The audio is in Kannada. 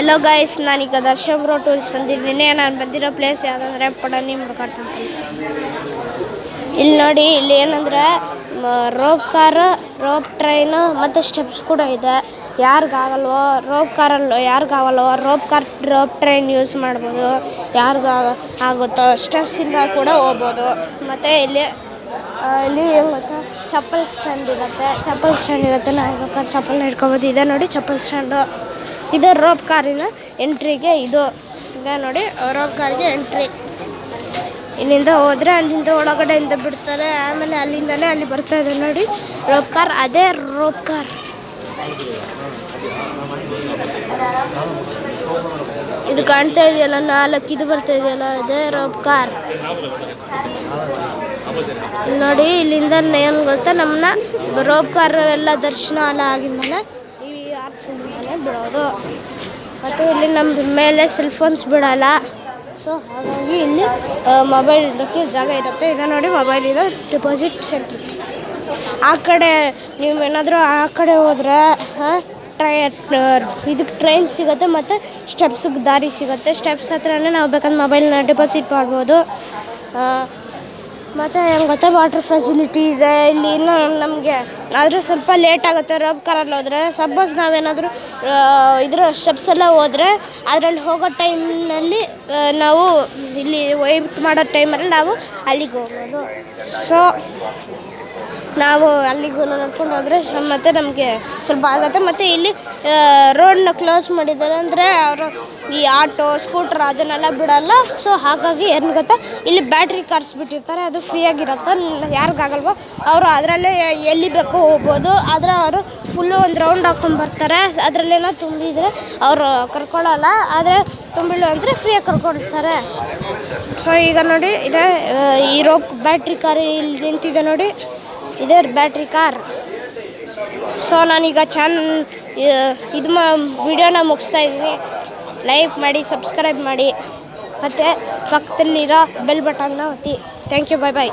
ಹಲೋ ಗೈಸ್, ನಾನೀಗ ದರ್ಶನ್ ಬ್ರೋ ಟೂರಿಸ್ಟ್ ಬಂದಿದ್ದೀನಿ. ನಾನು ಬಂದಿರೋ ಪ್ಲೇಸ್ ಯಾವುದಂದ್ರೆ ಪಡನಿ ಮುರುಘಾ ಟೆಂಪಲ್. ಇಲ್ಲಿ ನೋಡಿ, ಇಲ್ಲಿ ಏನಂದರೆ ರೋಪ್ ಕಾರು, ರೋಪ್ ಟ್ರೈನು ಮತ್ತು ಸ್ಟೆಪ್ಸ್ ಕೂಡ ಇದೆ. ಯಾರಿಗಾಗಲ್ವೋ rope car, rope train use ಮಾಡ್ಬೋದು. ಆಗುತ್ತೋ ಸ್ಟೆಪ್ಸಿಂದ ಕೂಡ ಹೋಗ್ಬೋದು. ಮತ್ತು ಇಲ್ಲಿ ಏನು ಗೊತ್ತಾ, ಚಪ್ಪಲ್ ಸ್ಟ್ಯಾಂಡ್ ಇರುತ್ತೆ. ನಾವು ಬೇಕಾದ್ರೆ ಚಪ್ಪಲ್ನ ಹಿಡ್ಕೊಬೋದು. ಇದೆ ನೋಡಿ ಚಪ್ಪಲ್ ಸ್ಟ್ಯಾಂಡು. ಇದು ರೋಪ್ ಕಾರಿನ ಎಂಟ್ರಿಗೆ ಇದೆ ನೋಡಿ, ರೋಪ್ ಕಾರಿಗೆ ಎಂಟ್ರಿ. ಇಲ್ಲಿಂದ ಹೋದರೆ ಅಲ್ಲಿಂದ ಒಳಗಡೆಯಿಂದ ಬಿಡ್ತಾರೆ. ಆಮೇಲೆ ಅಲ್ಲಿಂದನೇ ಅಲ್ಲಿ ಬರ್ತಾ ಇದೆ ನೋಡಿ ರೋಪ್ ಕಾರ್. ಅದೇ ರೋಪ್ ಕಾರ್. ಇದು ಕಾಣ್ತಾ ಇದೆಯಲ್ಲ, 4 ಇದು ಬರ್ತಾ ಇದೆಯಲ್ಲ, ಅದೇ ರೋಪ್ ಕಾರ್ ನೋಡಿ. ಇಲ್ಲಿಂದ ಏನು ಗೊತ್ತಾ, ನಮ್ಮನ್ನ ರೋಪ್ ಕಾರ್ ಎಲ್ಲ ದರ್ಶನ ಎಲ್ಲ ಆಗಿದ್ಮೇಲೆ ಈ ಆರ್ಚಿನ ಮೇಲೆ ಬಿಡೋದು. ಮತ್ತು ಇಲ್ಲಿ ನಮ್ಮ ಮೇಲೆ ಸೆಲ್ ಫೋನ್ಸ್ ಬಿಡೋಲ್ಲ. ಸೊ ಹಾಗಾಗಿ ಇಲ್ಲಿ ಮೊಬೈಲ್ ಇಡೋಕ್ಕೆ ಜಾಗ ಇರುತ್ತೆ. ಇದೆ ನೋಡಿ ಮೊಬೈಲ್ ಇದೆ, ಡೆಪಾಸಿಟ್ ಸೆಂಟ್ರ್. ಆ ಕಡೆ ನೀವೇನಾದರೂ ಆ ಕಡೆ ಹೋದರೆ ಇದಕ್ಕೆ ಟ್ರೈನ್ ಸಿಗುತ್ತೆ ಮತ್ತು ಸ್ಟೆಪ್ಸಿಗೆ ದಾರಿ ಸಿಗುತ್ತೆ. ಸ್ಟೆಪ್ಸ್ ಹತ್ರನೇ ನಾವು ಬೇಕಾದ್ರೆ ಮೊಬೈಲ್ನ ಡೆಪಾಸಿಟ್ ಮಾಡ್ಬೋದು. ಮತ್ತು ಏನು ಗೊತ್ತಾ, ವಾಟರ್ ಫೆಸಿಲಿಟಿ ಇದೆ ಇಲ್ಲಿ. ಇನ್ನೂ ನಮಗೆ ಆದರೂ ಸ್ವಲ್ಪ ಲೇಟ್ ಆಗುತ್ತೆ ರೋಪ್ ಕಾರಲ್ಲಿ ಹೋದರೆ. ಸಪೋಸ್ ನಾವೇನಾದರೂ ಇದರ ಸ್ಟೆಪ್ಸ್ ಎಲ್ಲ ಹೋದರೆ ಅದರಲ್ಲಿ ಹೋಗೋ ಟೈಮ್ನಲ್ಲಿ ನಾವು ಇಲ್ಲಿ ವೆಯ್ಟ್ ಮಾಡೋ ಟೈಮಲ್ಲಿ ನಾವು ಅಲ್ಲಿಗೆ ಹೋಗ್ಬೋದು. ಸೊ ನಾವು ಅಲ್ಲಿಗೂ ನಡ್ಕೊಂಡು ಹೋದರೆ ಮತ್ತು ನಮಗೆ ಸ್ವಲ್ಪ ಆಗುತ್ತೆ. ಮತ್ತು ಇಲ್ಲಿ ರೋಡನ್ನ ಕ್ಲೋಸ್ ಮಾಡಿದ್ದಾರೆ, ಅಂದರೆ ಅವರು ಈ ಆಟೋ ಸ್ಕೂಟ್ರ್ ಅದನ್ನೆಲ್ಲ ಬಿಡೋಲ್ಲ. ಸೊ ಹಾಗಾಗಿ ಏನು ಗೊತ್ತಾ, ಇಲ್ಲಿ ಬ್ಯಾಟ್ರಿ ಕಾರ್ಸ್ ಬಿಟ್ಟಿರ್ತಾರೆ, ಅದು ಫ್ರೀಯಾಗಿರುತ್ತೆ. ಯಾರಿಗಾಗಲ್ವೋ ಅವರು ಅದರಲ್ಲೇ ಎಲ್ಲಿ ಬೇಕೋ ಹೋಗ್ಬೋದು. ಆದರೆ ಅವರು ಫುಲ್ಲು ಒಂದು ರೌಂಡ್ ಹಾಕ್ಕೊಂಬರ್ತಾರೆ. ಅದರಲ್ಲೇನೋ ತುಂಬಿದರೆ ಅವರು ಕರ್ಕೊಳ್ಳೋಲ್ಲ, ಆದರೆ ತುಂಬಿಲ್ಲ ಅಂದರೆ ಫ್ರೀಯಾಗಿ ಕರ್ಕೊಂಡಿರ್ತಾರೆ. ಸೊ ಈಗ ನೋಡಿ, ಇದೆ ಈ ರೋಪ್ ಬ್ಯಾಟ್ರಿ ಕಾರ್ ಇಲ್ಲಿ ನಿಂತಿದೆ ನೋಡಿ, ಇದೇ ಬ್ಯಾಟ್ರಿ ಕಾರ್. ಸೊ ನಾನೀಗ ವಿಡಿಯೋನ ಮುಗಿಸ್ತಾ ಇದ್ದೀನಿ. ಲೈಕ್ ಮಾಡಿ, ಸಬ್ಸ್ಕ್ರೈಬ್ ಮಾಡಿ, ಮತ್ತು ಪಕ್ಕದಲ್ಲಿರೋ ಬೆಲ್ ಬಟನ್ನ ಒತ್ತಿ. Thank you, bye.